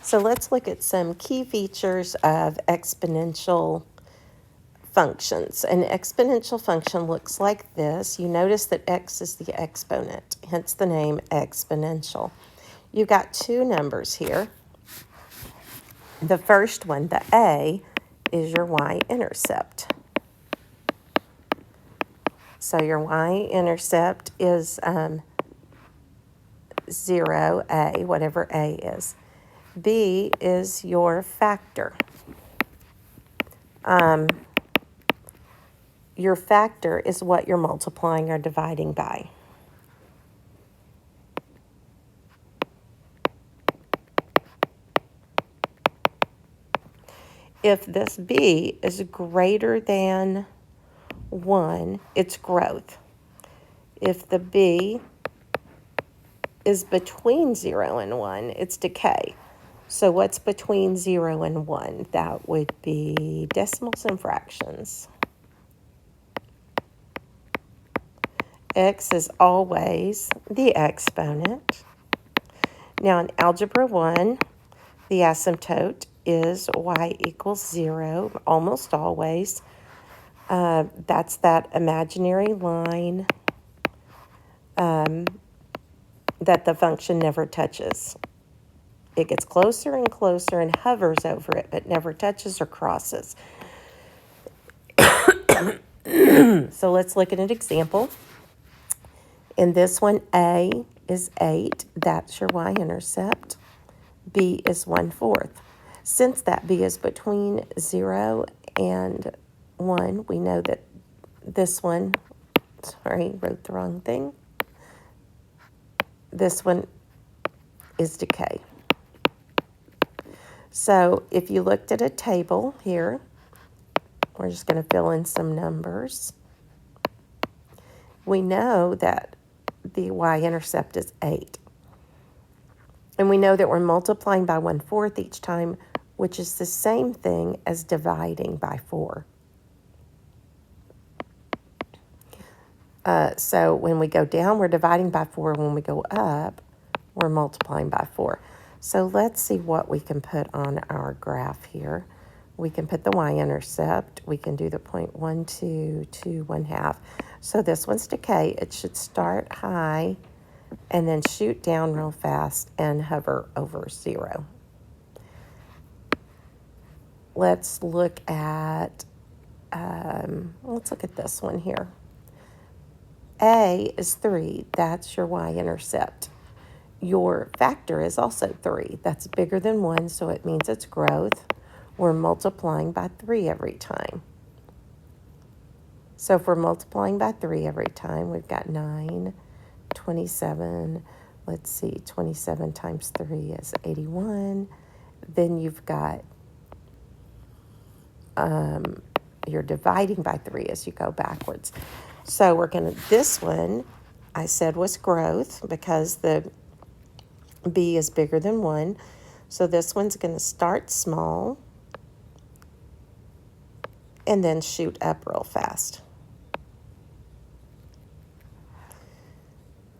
So let's look at some key features of exponential functions. An exponential function looks like this. You notice that x is the exponent, hence the name exponential. You've got two numbers here. The first one, the a, is your y-intercept. So your y-intercept is 0, a, whatever a is. B is your factor. Your factor is what you're multiplying or dividing by. If this b is greater than 1, it's growth. If the b is between 0 and 1, it's decay. So what's between 0 and 1? That would be decimals and fractions. X is always the exponent. Now in Algebra 1, the asymptote is y equals 0, almost always. That's that imaginary line that the function never touches. It gets closer and closer and hovers over it, but never touches or crosses. So let's look at an example. In this one, A is 8. That's your y-intercept. B is 1/4. Since that B is between 0 and 1, we know that this one, sorry, wrote the wrong thing. This one is decay. So if you looked at a table here, we're just going to fill in some numbers. We know that the y-intercept is 8. And we know that we're multiplying by 1/4 each time, which is the same thing as dividing by 4. So when we go down, we're dividing by 4. When we go up, we're multiplying by 4. So let's see what we can put on our graph here. We can put the y-intercept. We can do the 0.12 to 1/2. So this one's decay. It should start high and then shoot down real fast and hover over 0. Let's look at this one here. A is 3. That's your y-intercept. Your factor is also 3. That's bigger than 1, so it means it's growth. We're multiplying by 3 every time. So if we're multiplying by 3 every time, we've got 9, 27. Let's see, 27 times 3 is 81. Then you've got, you're dividing by 3 as you go backwards. So we're going to, this one I said was growth because the B is bigger than 1. So this one's going to start small and then shoot up real fast.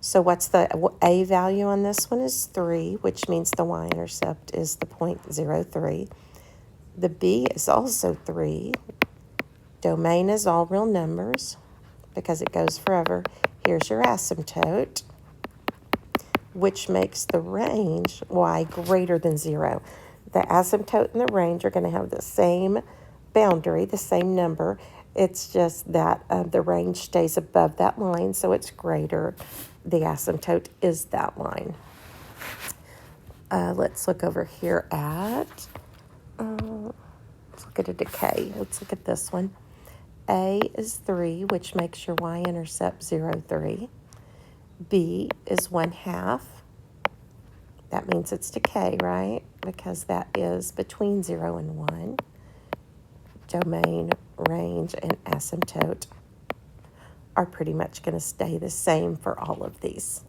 So what's the A value on this one is 3, which means the y-intercept is the 0.03. The B is also 3. Domain is all real numbers because it goes forever. Here's your asymptote, which makes the range y greater than 0. The asymptote and the range are going to have the same boundary, the same number. It's just that the range stays above that line, so it's greater. The asymptote is that line. Let's look over here at, let's look at a decay. Let's look at this one. A is 3, which makes your y-intercept 0.3. B is 1/2. That means it's decay, right? Because that is between 0 and 1. Domain, range, and asymptote are pretty much going to stay the same for all of these.